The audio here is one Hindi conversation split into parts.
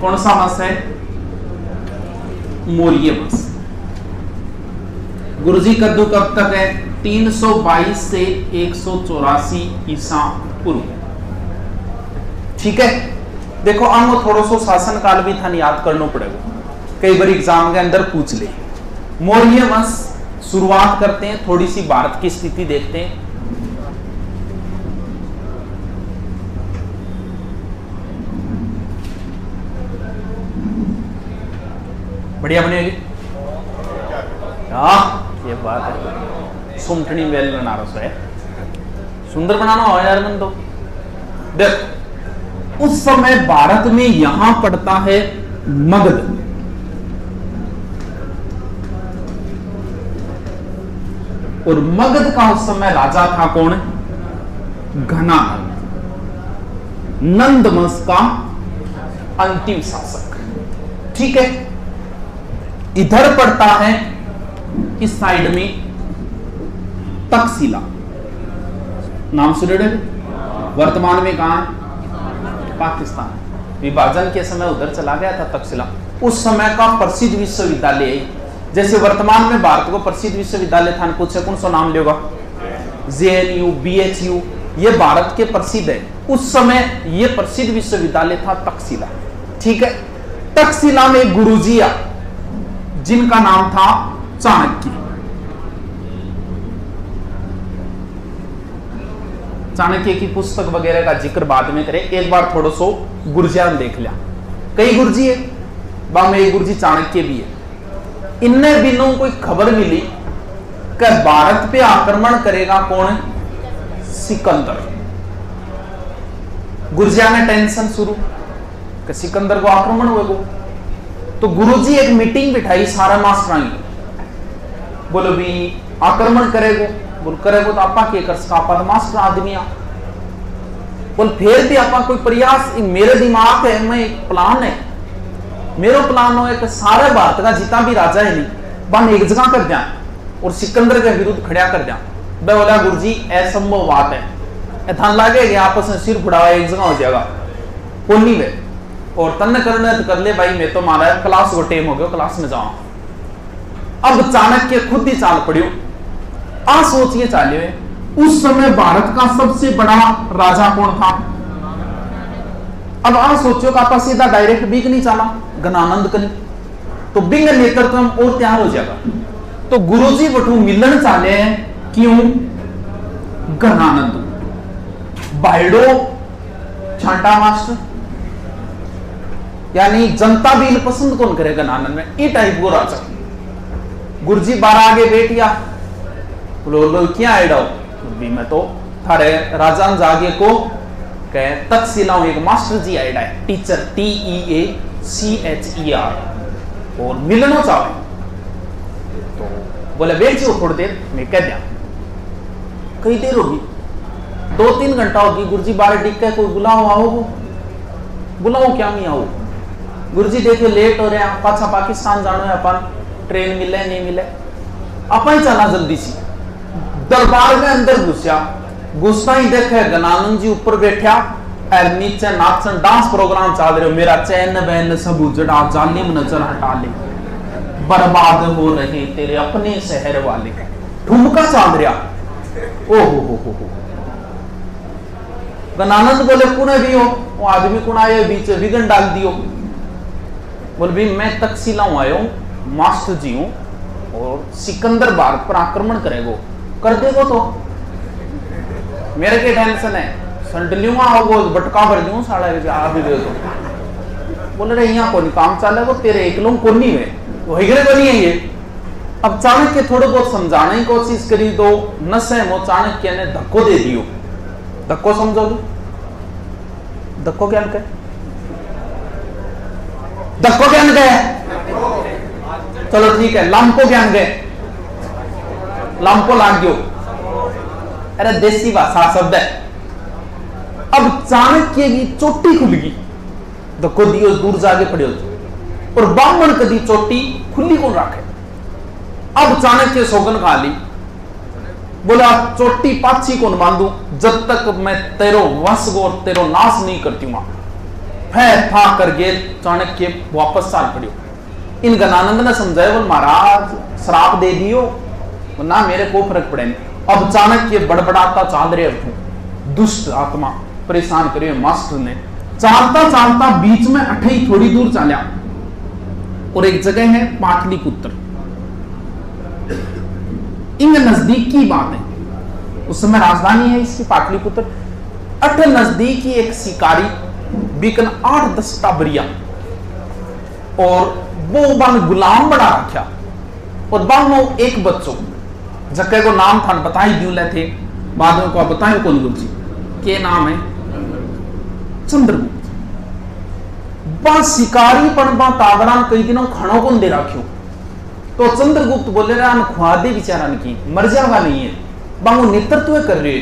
कौन सा मास है? मौर्य मास। गुरुजी कद्दू कब तक है? 322 से 184 ईसा पूर्व। ठीक है, देखो अंग थोड़ा सा शासन काल भी था, याद करना पड़ेगा, कई बार एग्जाम के अंदर पूछ ले। मौर्य वंश शुरुआत करते हैं, थोड़ी सी भारत की स्थिति देखते हैं। बढ़िया बनेगी, ये बात है। सुमटनी वेल बना रहा है, सुंदर बनाना हो यार मन तो। देख उस समय भारत में यहां पड़ता है मगध, और मगध का उस समय राजा था कौन? घनानंद, नंद वंश का अंतिम शासक। ठीक है, इधर पड़ता है इस साइड में तक्षशिला, नाम सुने? वर्तमान में कहां है? पाकिस्तान। विभाजन के समय उधर चला गया था तक्षशिला। उस समय का प्रसिद्ध विश्वविद्यालय, जैसे वर्तमान में भारत को प्रसिद्ध विश्वविद्यालय था, पूछे कौन सा नाम लेगा? JNU, BHU, ये भारत के प्रसिद्ध है। उस समय ये प्रसिद्ध विश्वविद्यालय था तक्षशिला। ठीक है, तक्षशिला में गुरुजी जिनका नाम था चाणक्य। चाणक्य की पुस्तक वगैरह का जिक्र बाद में करें, एक बार थोड़ा सो गुरुजियान देख लिया। कई गुरुजी है, में एक गुरुजी चाणक्य भी है। इनने दिनों कोई खबर मिली कि भारत पे आक्रमण करेगा कौन? सिकंदर। गुरुजिया में टेंशन शुरू कि सिकंदर को आक्रमण होगा। तो गुरुजी एक मीटिंग बिठाई सारा मास्टर, बोलो भी आक्रमण करेगो, बोल करेगो तो आपा के कर सका, आपा मास्टर आदमी आ, बोल फिर भी आपा कोई प्रयास, मेरे दिमाग है, मैं एक प्लान है, मेरा प्लान हो कि सारे भारत का जितना भी राजा है नहीं बन एक जगह कर दिया और सिकंदर के विरुद्ध खड़ा कर दिया। मैं बोला गुरुजी असंभव बात है, थान लागे कि आपस में सिर फुड़ावा एक जगह हो जाएगा, कोनी में और तन करने तो कर ले भाई, मैं तो मारा है, क्लास को टेम हो गया, क्लास में जाओ। अब चाणक्य खुद ही चाल पड़ियो, आ सोचिए चाले उस समय भारत का सबसे बड़ा राजा कौन था? अब आ सोचो का सीधा डायरेक्ट बिग नहीं चला घनानंद कल, तो बिंग नेतृत्व और तैयार हो जाएगा। तो गुरुजी बटू मिलन चाले हैं, क्यों? घनानंद बाइडो छांटा मास्टर, यानी जनता भी पसंद कौन करेगा घनानंद में, ये टाइप को राजा। गुरुजी 12 आगे बैठिया, बोलो क्या आइडा भी, मैं तो थारे राजान जागे को कह तक्षशिला एक मास्टर जी आइडा है, टीचर TEACHER, और मिलना चाहे तो बोले बैठ जाओ थोड़ी देर, मैं कह दिया। कई देर होगी, 2-3 घंटा होगी। गुरुजी 12 टिक कोई बुलाओ, आओ, बुलाओ क्या नहीं आओ। गुरुजी देखे लेट हो रहे, पाछा पाकिस्तान जाना है, अपन ट्रेन मिले नहीं मिले, अपन ही चला जल्दी सी। दरबार में अंदर घुसता ही देखे घनानंद जी ऊपर बैठा और नीचे नाचन डांस प्रोग्राम चल रहे हो, मेरा चैन बैन सब उजड़ा, जालिम नजर हटा ले, बर्बाद हो रहे तेरे अपने शहर वाले, ठुमका चल रहा। ओ हो घनानंद बोले कुने भी हो, वो आदमी कुण आए बीच विघन डाल दियो। बोल भी मैं तक्षशिला आया हूं, मास्टर जी हूं, और सिकंदर भारत पर आक्रमण करेगो, कर देगो तो मेरे के टेंशन है, संटलियों आओ बटका भर दूं साड़ा आ भी दे तो। बोल रहे यहाँ कोई काम चले वो तेरे एक लोग कोनी में वो हिगरे बनी है ये। अब चाणक्य थोड़े बहुत समझाने की कोशिश करी तो नशे में चाणक्य ने धक्को दे दियो। धक्को समझोगे? धक्को क्या कहे? धक्को क्या कहे? चलो ठीक है, लंपो क्या कहे? लंपो लाग दियो, अरे देसी भाषा शब्द है। अब चाणक्य की चोटी खुल गई, धक्को दियो दूर जाके पड़े हो, और ब्राह्मण कदी चोटी खुली कौन रखे। अब चाणक्य सौगन खा ली, बोला चोटी पाछी कौन बांधू जब तक मैं तेरो वश और तेरो नाश नहीं करती हूं। फै था करके चाणक्य वापस चाल पड़ियो। इन गणानंद ने समझाया, बोल महाराज श्राप दे दियो ना, मेरे को फर्क पड़े नहीं। अब चाणक्य बड़बड़ाता चाल रहे उठू, दुष्ट आत्मा परेशान करिए मास्टर ने। चालता चालता बीच में अठई थोड़ी दूर चालिया और एक जगह है पाटलिपुत्र। इन नजदीक की बात है, उस समय राजधानी है इसकी पाटलिपुत्र। अठ नजदीक ही एक शिकारी बिकन 8-10 टाबरिया और वो बन गुलाम बड़ा रखा और बानो एक बच्चों जक्के को नाम था बता ही दियो थे, बाद में को बताए कौन गुरु जी के नाम है चंद्रगुप्त। बा शिकारी पण बा तावरा कई दिनों खानों को दे रखियो, तो चंद्रगुप्त बोले रहा खुआ दे बेचारा की, मर जाएगा नहीं है, बा वो नेतृत्व कर रहे।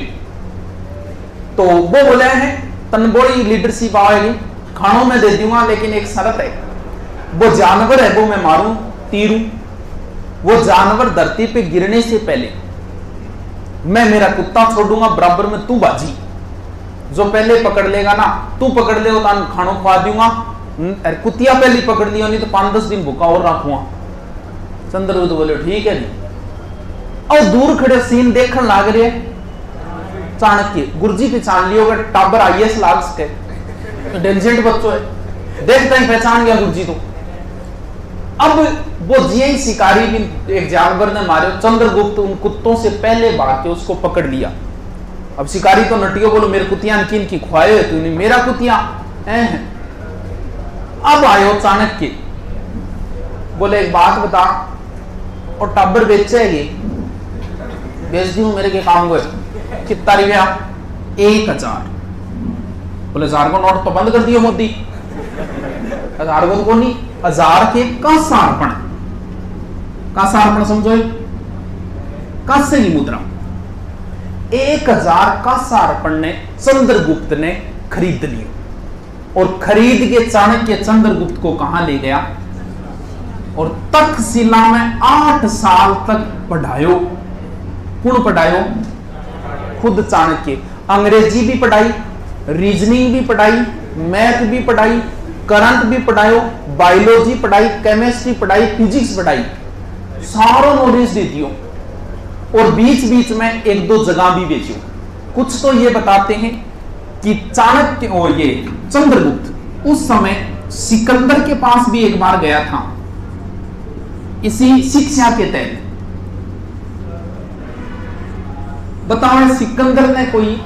तो वो बोले हैं तन बड़ी लीडरशिप आएगी, खानों में दे दूंगा लेकिन एक शर्त है, वो जानवर है वो मैं मारूं तीरूं, वो जानवर धरती पे गिरने से पहले मैं मेरा कुत्ता छोड़ूंगा, बराबर में तू बाजी, जो पहले पकड़ लेगा ना, तू पकड़ ले तो खानों खवा दूंगा, कुतिया पहले पकड़ लिया नहीं तो 5-10 दिन भूखा और रखूंगा। चंद्रगुप्त बोले ठीक है जी। और दूर खड़े सीन देखने लाग रहे चाणक्य, गुरुजी पहचान लियो अगर टाबर IAS लाग सके, इंटेलिजेंट बच्चों है, देखता ही पहचान गया गुरुजी। तो अब वो जिये ही शिकारी भी एक जानवर ने मारे, चंद्रगुप्त उन कुत्तों से पहले भाग के उसको पकड़ लिया। अब शिकारी तो नटियो बोलो मेरे कुतिया किन की खुआए तूने, मेरा कुतिया है। अब आयो चाणक्य बोले एक बात बता, और टाबर बेचेगी, बेच दी हूं मेरे के काम हुए, कितना रुपया? 1000। बोले 1000 को नोट तो बंद कर दियो मोदी, 1000 को नहीं, 1000 के कासार्पण, कासार्पण समझो, कासे की मुद्रा 1000 कासार्पण ने चंद्रगुप्त ने खरीद लिया और खरीद के चाणक्य चंद्रगुप्त को कहां ले गया और तक्षशिला में 8 साल तक पढ़ायो। कौन पढ़ायो? खुद चाणक्य। अंग्रेजी भी पढ़ाई, रीजनिंग भी पढ़ाई, मैथ भी पढ़ाई, करंट भी पढ़ायो, बायोलॉजी पढ़ाई, केमिस्ट्री पढ़ाई, फिजिक्स पढ़ाई, सारो नॉलेज दे दियो और बीच बीच में 1-2 जगह भी बेचो। कुछ तो ये बताते हैं कि चाणक्य और ये चंद्रगुप्त उस समय सिकंदर के पास भी एक बार गया था इसी शिक्षा के तहत। बताओ सिकंदर ने कोई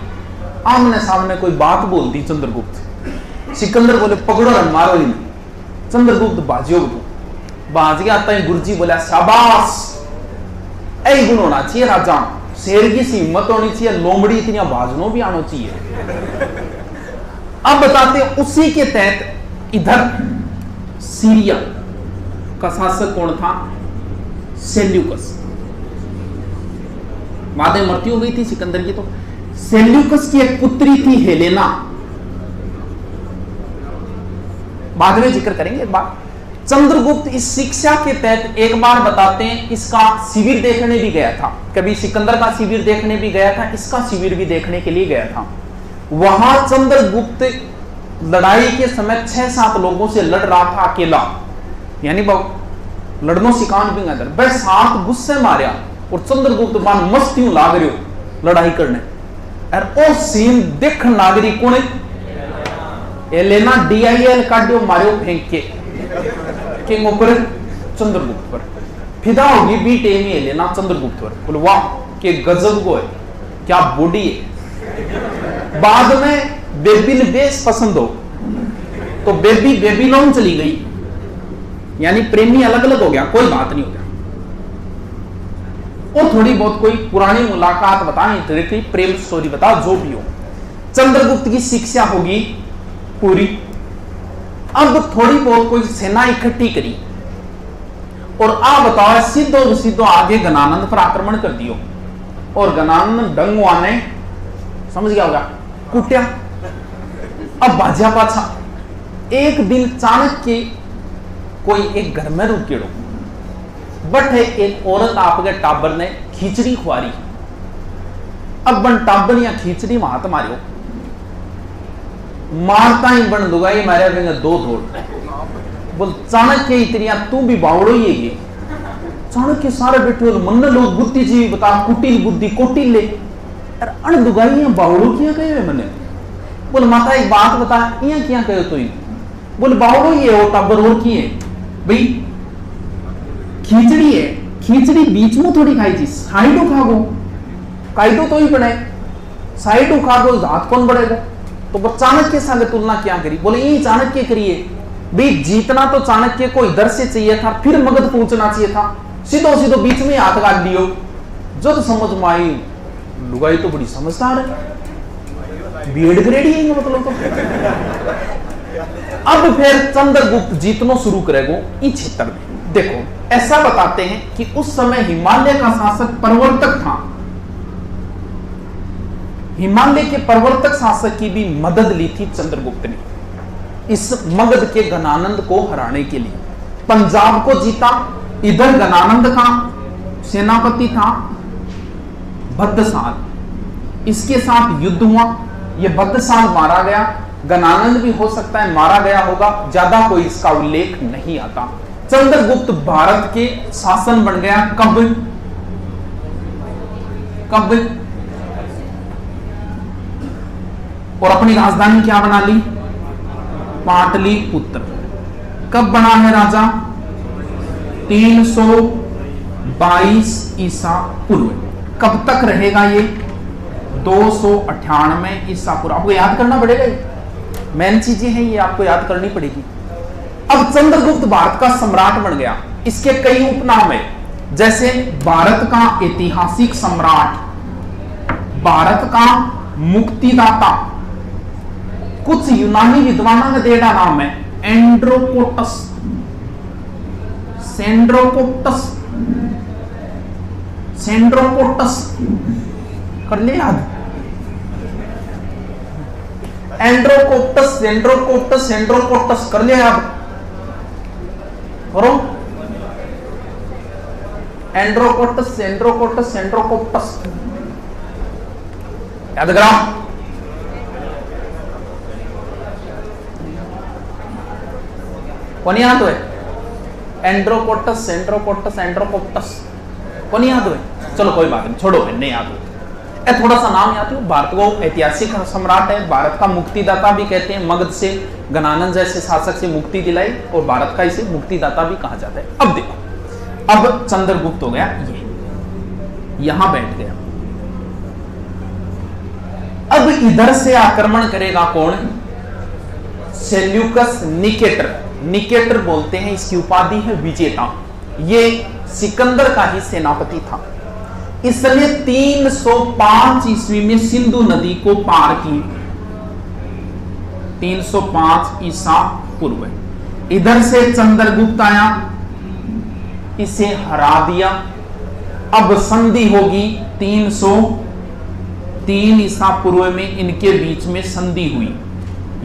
आमने सामने कोई बात बोल दी चंद्रगुप्त, सिकंदर बोले पकड़ो और मारो ही। चंद्रगुप्त बाजियो बाज गया, गुरुजी बोला शाबाश, ऐ गुण होना चाहिए राजा, शेर की सी हिम्मत होनी चाहिए, लोमड़ी इतनी बाजनो भी आना चाहिए। अब बताते उसी के तहत इधर सीरिया का शासक कौन था? सेल्यूकस। बाद में मृत्यु हो गई थी सिकंदर की। तो सेल्यूकस की एक पुत्री थी हेलेना, बाद में जिक्र करेंगे एक बार। चंद्रगुप्त इस शिक्षा के तहत एक बार बताते हैं इसका शिविर देखने भी गया था, कभी सिकंदर का शिविर देखने भी गया था, इसका शिविर भी देखने के लिए गया था। वहां चंद्रगुप्त लड़ाई के समय 6-7 लोगों से लड़ रहा था अकेला, यानी लड़नो सिकान भी अंदर बस 7 गुस्से मारिया और चंद्रगुप्त बान मस्ती लाग रहे हो लड़ाई करने और ओ सीन देखने लाग रही कौन? एलेना DIL काटियो मारियो फेंक के किंग ऊपर चंद्रगुप्त पर फिदा होगी बीट एमी एलेना चंद्रगुप्त पर। बोले वाह के गजब को है, क्या बॉडी है। बाद में बेबी ने बेस पसंद हो तो बेबी बेबीलोन चली गई, यानी प्रेमी अलग अलग हो गया, कोई बात नहीं हो गया। और थोड़ी बहुत कोई पुरानी मुलाकात बताएं, प्रेम स्टोरी बता, जो भी हो। चंद्रगुप्त की शिक्षा होगी पूरी। अब थोड़ी बहुत कोई सेना इकट्ठी करी और आ बताओ सीधो सीधो आगे गणानंद पर आक्रमण कर दियो और गणानंद डंगवा ने समझ गया होगा कुटिया। अब बाजा पाछा एक दिन चाणक्य कोई एक घर में रुक के बट है एक औरत आपके टाबर ने खिचड़ी खुआरी। अब बन टाबर या खिचड़ी वहां मारियो मारता ही बन दूंगा ये मारे कहेंगे दो धोड़। बोल चाणक्य इतनिया तू भी बावड़ो ही है। चाणक्य सारे बैठे मन लोग बुद्धिजीवी बता कुटिल बुद्धि कोटिल ले अण दुगाई बावड़ो क्या कहे मैंने। बोल माता एक बात बता यहाँ क्या कहे तो बोल बावड़ो ही है वो टाबर और की है भाई खिचड़ी है खिचड़ी बीच में थोड़ी खाई थी साइडो खागो कायदो तो ही बने साइडो खागो हाथ कौन बढ़ेगा। तो वो चाणक्य संग तुलना क्या करी। बोले ये चाणक्य करिए भाई जीतना तो चाणक्य को इधर से चाहिए था फिर मगध पहुंचना चाहिए था सीधो सीधो बीच में हाथ काट लियो। जो तो समझ में आई लुगाई तो बड़ी समझदार है बीएड ग्रेड ही मतलब। तो अब फिर चंद्रगुप्त जीतना शुरू करेगो इस क्षेत्र में। देखो ऐसा बताते हैं कि उस समय हिमालय का शासक प्रवर्तक था। हिमालय के प्रवर्तक शासक की भी मदद ली थी चंद्रगुप्त ने इस मगध के गणानंद को हराने के लिए। पंजाब को जीता। इधर गणानंद का सेनापति था भद्रसाल इसके साथ युद्ध हुआ। यह भद्रसाल मारा गया। गणानंद भी हो सकता है मारा गया होगा ज्यादा कोई इसका उल्लेख नहीं आता। चंद्रगुप्त भारत के शासन बन गया कब और अपनी राजधानी क्या बना ली पाटलिपुत्र। कब बना है राजा 322 ईसा पूर्व। कब तक रहेगा ये 298 ईसा पूर्व। आपको याद करना पड़ेगा मेन चीजें हैं ये आपको याद करनी पड़ेगी। अब चंद्रगुप्त भारत का सम्राट बन गया। इसके कई उपनाम है जैसे भारत का ऐतिहासिक सम्राट भारत का मुक्तिदाता। कुछ यूनानी विद्वानों का देड़ा नाम है एंड्रोकोटस सेंड्रोकोटस कर ले याद एंड्रोकोटस कर ले याद करो एंड्रोकोटस याद कराओ। कौन याद हुए एंड्रोकोटस कौन याद हुए। चलो कोई बात नहीं छोड़ो नहीं याद हो थोड़ा सा नाम याद हो। भारत को ऐतिहासिक सम्राट है भारत का मुक्तिदाता भी कहते हैं। मगध से गणानंद जैसे शासक से मुक्ति दिलाई और भारत का इसे मुक्तिदाता भी कहा जाता है। अब देखो अब चंद्रगुप्त हो गया ये यहां बैठ गया। अब इधर से आक्रमण करेगा कौन सेल्यूकस निकेटर बोलते हैं इसकी उपाधि है विजेता। ये सिकंदर का ही सेनापति था। इसने 305 ईस्वी में सिंधु नदी को पार की 305 ईसा पूर्व। इधर से चंद्रगुप्त आया इसे हरा दिया। अब संधि होगी 303 ईसा पूर्व में इनके बीच में संधि हुई।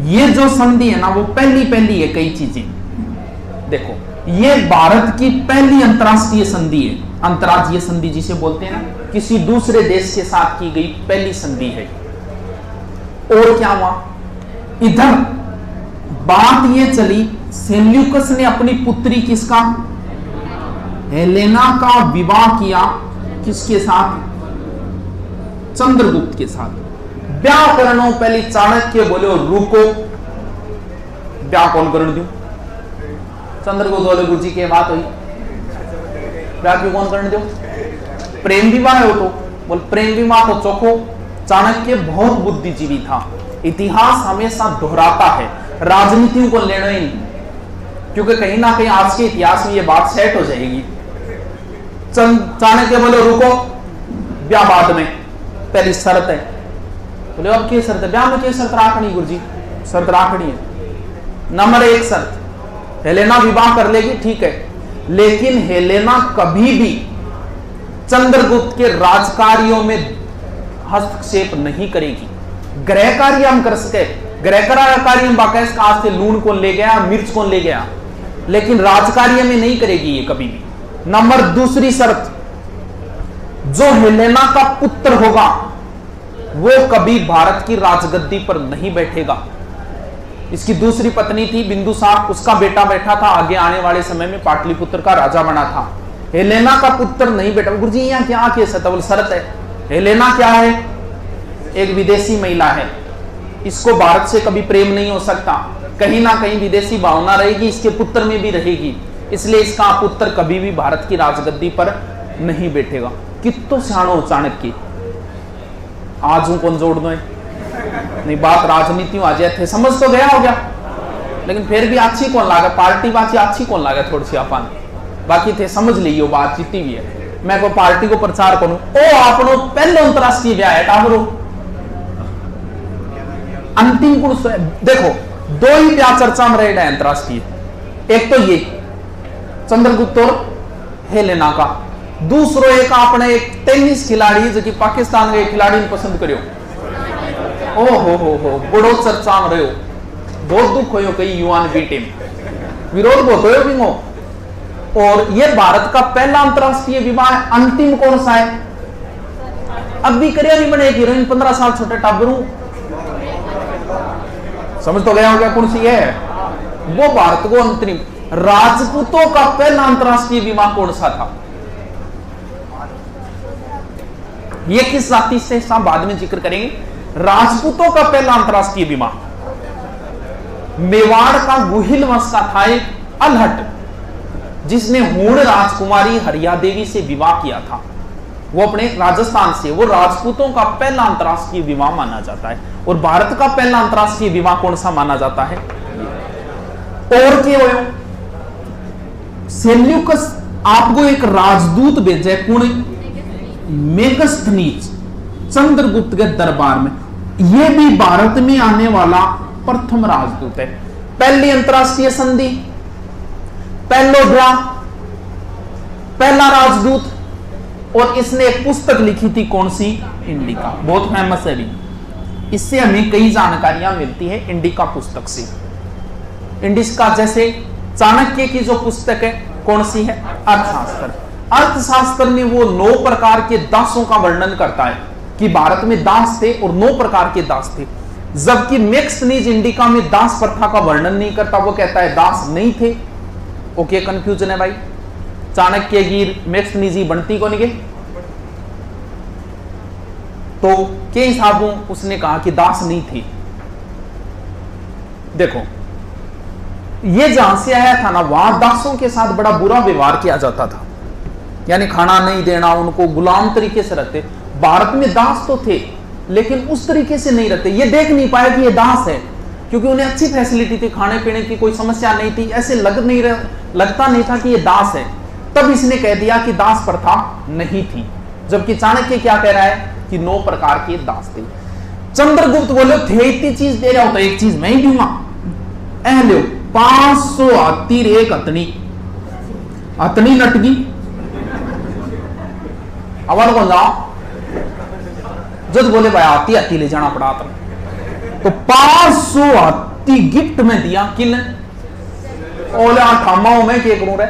ये जो संधि है ना वो पहली है कई चीजें देखो। ये भारत की पहली अंतरराष्ट्रीय संधि है। अंतरराज्यीय संधि जिसे बोलते हैं ना किसी दूसरे देश के साथ की गई पहली संधि है। और क्या हुआ इधर बात ये चली सेल्यूकस ने अपनी पुत्री किसका हेलेना का विवाह किया किसके साथ चंद्रगुप्त के साथ। ब्याह करनो पहले चाणक्य बोले रुको ब्याह कौन कर दू चंद्रगुप्त बोले गुरु जी की बात हुई ब्याह क्यों कौन करने दो प्रेम विवाह हो तो बोल प्रेम विवाह तो चोखो। चाणक्य बहुत बुद्धिजीवी था। इतिहास हमेशा दोहराता है राजनीतियों को लेना ही नहीं क्योंकि कहीं ना कहीं आज के इतिहास में ये बात सेट हो जाएगी। चाणक्य बोले रुको ब्याह बाद में पहली शर्त है। बोले अब क्या शर्त है ब्याह में क्या शर्त राखनी गुरु जी शर्त राखनी है नंबर 1 शर्त हेलेना विवाह कर लेगी ठीक है लेकिन हेलेना कभी भी चंद्रगुप्त के राजकार्यों में हस्तक्षेप नहीं करेगी। गृह कार्य हम कर सके गृह कार्य हम बाकायदा कहा से लूण कौन ले गया मिर्च कौन ले गया लेकिन राजकार्य में नहीं करेगी ये कभी भी। नंबर 2 शर्त जो हेलेना का पुत्र होगा वो कभी भारत की राजगद्दी पर नहीं बैठेगा। इसकी दूसरी पत्नी थी बिंदुसार, उसका बेटा बैठा था आगे आने वाले समय में पाटलिपुत्र का राजा बना था। हेलेना का पुत्र नहीं बेटा। गुरुजी यहाँ क्या केस है? तब शरत है। हेलेना क्या है? एक विदेशी महिला है, इसको भारत से कभी प्रेम नहीं हो सकता, कहीं ना कहीं विदेशी भावना रहेगी, इसके पुत्र में भी रहेगी, इसलिए इसका पुत्र कभी भी भारत की राजगद्दी पर नहीं बैठेगा। कितो सियाणो चाणक्य, आज हूं कौन जोड़ दो नहीं, बात राजनीति आ जाए थे, समझ तो गया हो गया, लेकिन फिर भी अच्छी कौन लागे, पार्टी बाची अच्छी कौन लागे थोड़ी सी अपन, बाकी थे समझ लीजिए बात जीती भी है। मैं को पार्टी को प्रचार करूं, ओ आपनो पहले अंतरराष्ट्रीय ब्याह है टाबरो, अंतिम पुरुष देखो, दो ही ब्याह चर्चा में रहे अंतरराष्ट्रीय, एक तो ये चंद्रगुप्त और हेलेना का, दूसरो एक आपने एक टेनिस खिलाड़ी जो कि पाकिस्तान के खिलाड़ी ने पसंद करियो, ओ हो बड़ो चर्चा में रहो, बहुत दुख हो कई युवा ने टीम विरोध बहुत हो भी हो। और ये भारत का पहला अंतरराष्ट्रीय विवाह, अंतिम कौन सा है? अब भी करिया नहीं बने, एक हीरोइन 15 साल छोटे टाबरू, समझ तो गया हो गया कौन सी है? वो भारत को अंतरिम राजपूतों का पहला अंतरराष्ट्रीय विवाह कौन सा था? ये किस जाति से सब बाद में जिक्र करेंगे। राजपूतों का पहला अंतरराष्ट्रीय विवाह मेवाड़ का गुहिल वंश का था एक अलहट, जिसने हूण राजकुमारी हरिया देवी से विवाह किया था, वो अपने राजस्थान से, वो राजपूतों का पहला अंतरराष्ट्रीय विवाह माना जाता है। और भारत का पहला अंतरराष्ट्रीय विवाह कौन सा माना जाता है? और क्यों? सेल्यूकस आपको एक राजदूत भेजे कुण मेगस्थनीज चंद्रगुप्त के दरबार में, यह भी भारत में आने वाला प्रथम राजदूत है। पहली अंतरराष्ट्रीय संधि, पहलो ड्रा, पहला राजदूत, और इसने एक पुस्तक लिखी थी कौन सी? इंडिका, बहुत फेमस है भी, इससे हमें कई जानकारियां मिलती है इंडिका पुस्तक से। इंडिका जैसे चाणक्य की जो पुस्तक है कौन सी है? अर्थशास्त्र। अर्थशास्त्र में वो 9 प्रकार के दासों का वर्णन करता है कि भारत में दास थे और 9 प्रकार के दास थे, जबकि मैक्सनीज इंडिका में दास प्रथा का वर्णन नहीं करता, वो कहता है दास नहीं थे। ओके, कंफ्यूजन है भाई। चाणक्य गिर मैक्सनीजी बनती कौन के? तो के हिसाबों उसने कहा कि दास नहीं थे। देखो, ये जहां से आया था ना, वहां दासों के साथ बड़ा बुरा व्यवहार किया जाता था, यानी खाना नहीं देना, उनको गुलाम तरीके से रखते। भारत में दास तो थे लेकिन उस तरीके से नहीं रहते, ये देख नहीं पाए कि ये दास है, क्योंकि उन्हें अच्छी फैसिलिटी थी, खाने पीने की कोई समस्या नहीं थी, ऐसे लगता नहीं था कि ये दास है। तब इसने कह दिया कि दास प्रथा नहीं थी, जबकि चाणक्य क्या कह रहा है कि 9 प्रकार के दास थे। चंद्रगुप्त बोले थे इतनी चीज दे रहा होता, एक चीज मैं ही दूंगा, ऐ लो 500 हाथी एक अतनी, अतनी नटगी अवर को जाओ, जब बोले भाई हाथी हाथी ले जाना पड़ा था, तो 500 हाथी गिफ्ट में दिया। किन ओले ठामाओं में के करूं रे,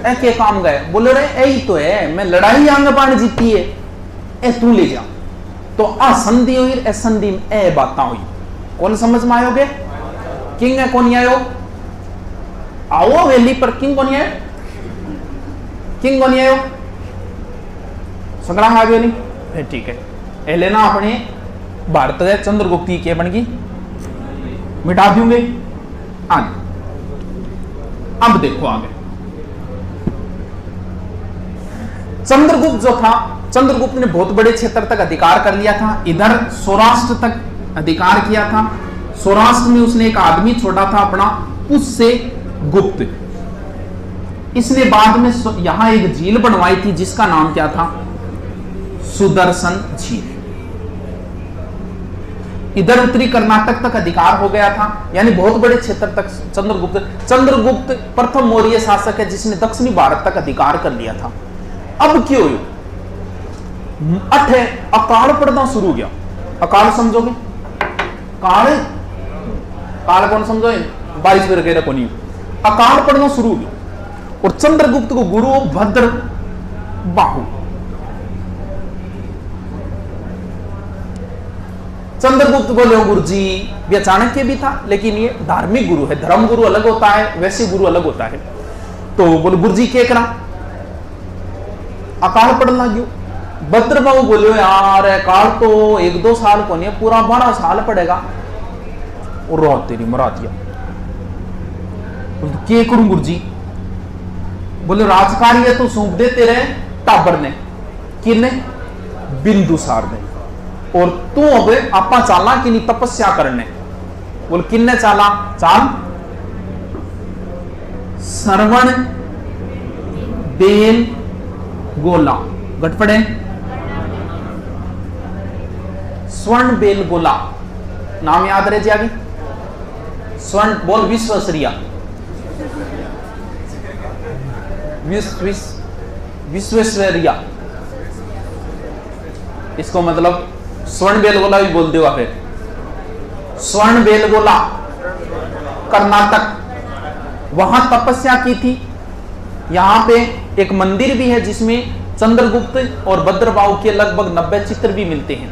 ए के काम गए, बोले रे यही तो है, मैं लड़ाई आंग पान जीती है, ए तू ले जा। तो असंधि हुई, असंधि में ए बात हुई। कौन समझ में आयोगे? किंग है कौन आयो? आओ वेली पर किंग कौन आयो? किंग कौन आयो? संग्राम आ गया नहीं? फिर ठीक है, हेलेना अपने भारत है चंद्रगुप्त की क्या बन गई? मिटा दूंगे आगे। अब देखो आगे, चंद्रगुप्त जो था, चंद्रगुप्त ने बहुत बड़े क्षेत्र तक अधिकार कर लिया था, इधर सौराष्ट्र तक अधिकार किया था। सौराष्ट्र में उसने एक आदमी छोड़ा था अपना पुष्य गुप्त, इसने बाद में यहां एक झील बनवाई थी जिसका नाम क्या था? सुदर्शन झील। इधर उत्तरी कर्नाटक तक अधिकार हो गया था, यानी बहुत बड़े क्षेत्र तक चंद्रगुप्त प्रथम मौर्य शासक है जिसने दक्षिणी भारत तक अधिकार कर लिया था। अब क्यों अठे अकाल पड़ना शुरू हो गया। अकाल समझोगे? काल काल कौन समझोगे? 22 वगैरह को नहीं। अकाल पड़ना शुरू हो गया और चंद्रगुप्त को गुरु भद्र बाहु चंद्रगुप्त बोले गुरु जी, ये चाणक्य भी था लेकिन ये धार्मिक गुरु है, धर्म गुरु अलग होता है, वैसे गुरु अलग होता है। तो बोले गुरु जी क्या करा, अकाल पड़ना लग गयो। भद्र बाबू बोले यार अकाल तो 1-2 साल को नहीं, पूरा 12 साल पड़ेगा। और रो तेरी मरा दिया। बोले क्या करूं गुरु जी? बोले राजकार्य तो सौंप देते रहे टाबर ने, किने? बिंदुसार ने। और तू अब आपा चालना कि नहीं तपस्या करने? बोल किन्ने चाला? चाल श्रवण बेल गोला गटपड़े स्वर्ण बेल गोला नाम याद रहे जी आगे। स्वर्ण बोल विश्वश्रिया, विश्वेश्वरिया, इसको मतलब स्वर्ण बेलगोला भी बोल दो। फिर स्वर्ण बेलगोला कर्नाटक, वहां तपस्या की थी। यहां पे एक मंदिर भी है जिसमें चंद्रगुप्त और भद्रबाहु के लगभग 90 चित्र भी मिलते हैं।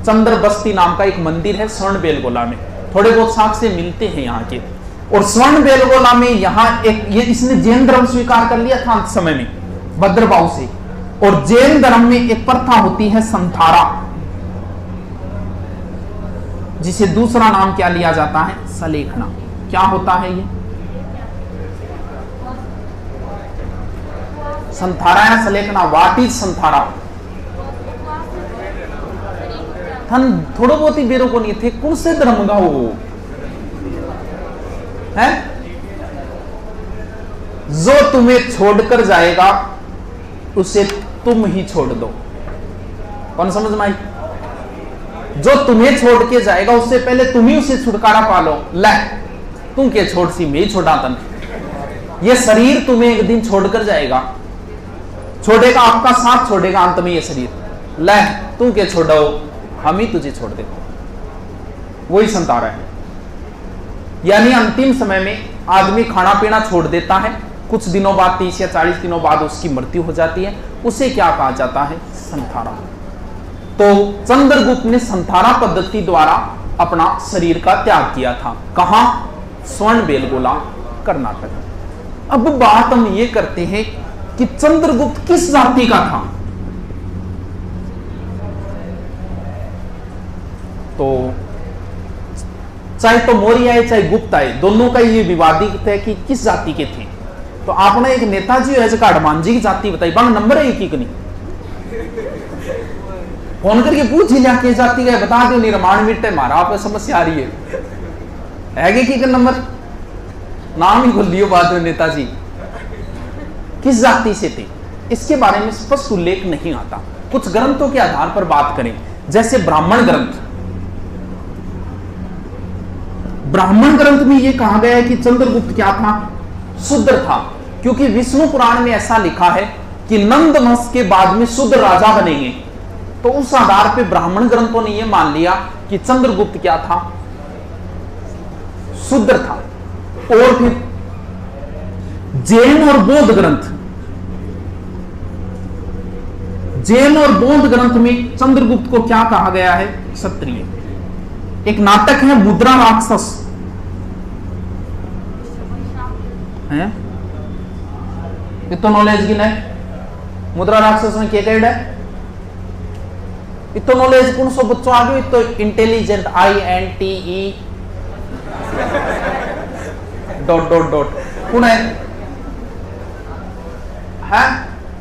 चंद्र बस्ती नाम का एक मंदिर है स्वर्ण बेलगोला में, थोड़े बहुत साक्ष्य मिलते हैं यहाँ के। और स्वर्ण बेलगोला में यहाँ एक ये इसने जैन धर्म स्वीकार कर लिया था अंत समय में भद्रबाहु से। और जैन धर्म में एक प्रथा होती है संथारा, जिसे दूसरा नाम क्या लिया जाता है? सलेखना। क्या होता है ये? संथारा या सलेखना? What is संथारा? थन थोड़ो बहुत ही बेरो को नहीं थे, कौन से धर्म का वो है? जो तुम्हें छोड़कर जाएगा उसे तुम ही छोड़ दो। कौन समझ में आई? जो तुम्हें छोड़ के जाएगा उससे पहले तुम ही उसे छुटकारा पालो। ले तुम के छोड़ सी मैं ही छोड़ा तन, ये शरीर तुम्हें एक दिन छोड़कर जाएगा, छोड़ेगा, आपका साथ छोड़ेगा अंत में ये शरीर। ले तुम के छोड़ो, हम ही तुझे छोड़ दे। वही संतारा है। यानी अंतिम समय में आदमी खाना पीना छोड़ देता है, कुछ दिनों बाद 30 या 40 दिनों बाद उसकी मृत्यु हो जाती है, उसे क्या कहा जाता है? संथारा। तो चंद्रगुप्त ने संथारा पद्धति द्वारा अपना शरीर का त्याग किया था। कहां? स्वर्ण बेलगोला कर्नाटक। अब बात हम ये करते हैं कि चंद्रगुप्त किस जाति का था। तो चाहे तो मौर्य आए चाहे गुप्त आए, दोनों का ये विवादित है कि किस जाति के थे। तो आपने एक नेताजी है जगह हनुमान जी की जाति बताई, बांग नंबर है एक ही नहीं, फोन करके पूछ ही लिया कि जाति का बता दो, निर्माण मिट्टे मारा आप समस्या आ रही है कि नंबर नाम ही खोल लियो बाद में। नेताजी किस जाति से थे इसके बारे में स्पष्ट उल्लेख नहीं आता। कुछ ग्रंथों के आधार पर बात करें, जैसे ब्राह्मण ग्रंथ। ब्राह्मण ग्रंथ में यह कहा गया है कि चंद्रगुप्त क्या था? शूद्र था, क्योंकि विष्णु पुराण में ऐसा लिखा है कि नंद वंश के बाद में शूद्र राजा बनेंगे। तो उस आधार पे ब्राह्मण ग्रंथों ने यह मान लिया कि चंद्रगुप्त क्या था? शूद्र था। और फिर जैन और बौद्ध ग्रंथ, जैन और बौद्ध ग्रंथ में चंद्रगुप्त को क्या कहा गया है? क्षत्रिय। एक नाटक है मुद्रा राक्षस है, ये तो नॉलेज की नहीं। मुद्रा राक्षस में क्या कहना है? इतो नॉलेज कौन सो बच्चों आ गए? तो intelligent INTE dot dot dot कौन है?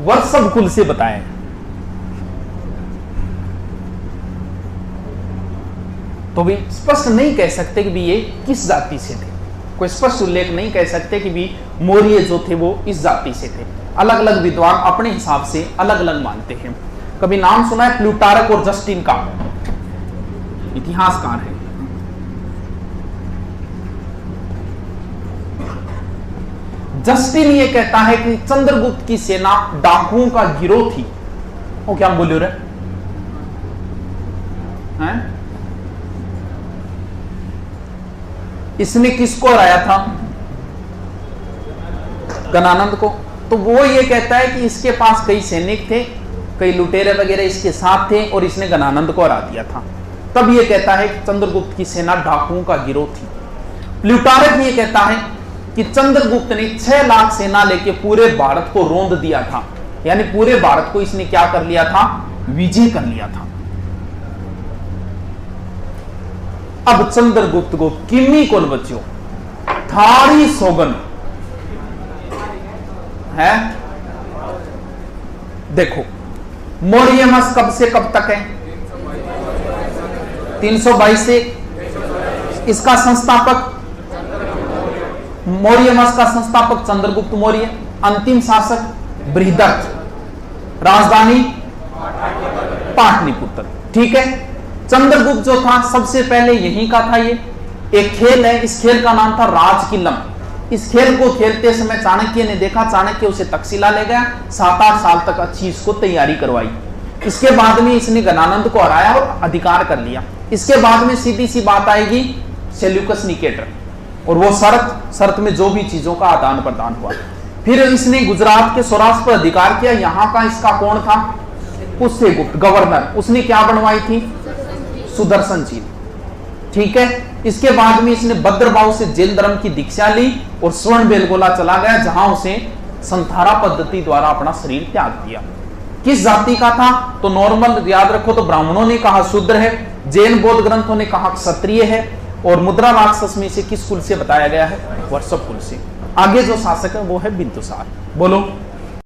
वर्षभ कुल से बताएं। तो भी स्पष्ट नहीं कह सकते कि भी ये किस जाति से थे, कोई स्पष्ट उल्लेख नहीं कह सकते कि भी मौर्य जो थे वो इस जाति से थे। अलग अलग विद्वान अपने हिसाब से अलग अलग मानते हैं। कभी नाम सुना है प्लूटारक और जस्टिन का? इतिहासकार है। जस्टिन ये कहता है कि चंद्रगुप्त की सेना डाकुओं का गिरोह थी। वो क्या बोले रहे हैं? इसने किसको हराया था? गणानंद को। तो वो ये कहता है कि इसके पास कई सैनिक थे, कई लुटेरे वगैरह इसके साथ थे और इसने गणानंद को हरा दिया था। तब ये कहता है कि चंद्रगुप्त की सेना डाकुओं का गिरोह थी। प्लूटार्क ये कहता है कि चंद्रगुप्त ने 6 लाख सेना लेके पूरे भारत को रोंद दिया था, यानी पूरे भारत को इसने क्या कर लिया था, विजय कर लिया था। अब चंद्रगुप्त को किमी कौन बच्चों, थारी सौगन है। देखो मौर्य वंश कब से कब तक है, 322 से। इसका संस्थापक, मौर्य वंश का संस्थापक चंद्रगुप्त मौर्य, अंतिम शासक बृहदर्थ, राजधानी पाटलिपुत्र। ठीक है, चंद्रगुप्त जो था सबसे पहले यहीं का था। ये एक खेल है, इस खेल का नाम था राजकिल्लम। इस खेल को खेलते समय चाणक्य ने देखा, चाणक्य उसे तक्षशिला ले गया, 7-8 साल तक अच्छी इसको तैयारी करवाई। इसके बाद में इसने गणानंद को हराया और अधिकार कर लिया। इसके बाद में सीधी सी बात आएगी सेल्यूकस निकेटर, और वो शर्त में जो भी चीजों का आदान प्रदान हुआ। फिर इसने गुजरात के स्वराज पर अधिकार किया। यहां का इसका कौन था, पुष्यगुप्त गवर्नर, उसने क्या बनवाई थी, सुदर्शन चील। ठीक है, इसके बाद में इसने भद्रबाहु से जैन धर्म की दीक्षा ली और स्वर्ण बेलगोला चला गया, जहां उसे संथारा पद्धति द्वारा अपना शरीर त्याग दिया। किस जाति का था, तो नॉर्मल याद रखो, तो ब्राह्मणों ने कहा शूद्र है, जैन बौद्ध ग्रंथों ने कहा क्षत्रिय है, और मुद्रा राक्षस में से किस कुल से बताया गया है, वृषभ कुल से। आगे जो शासक है वो है बिंदुसार। बोलो।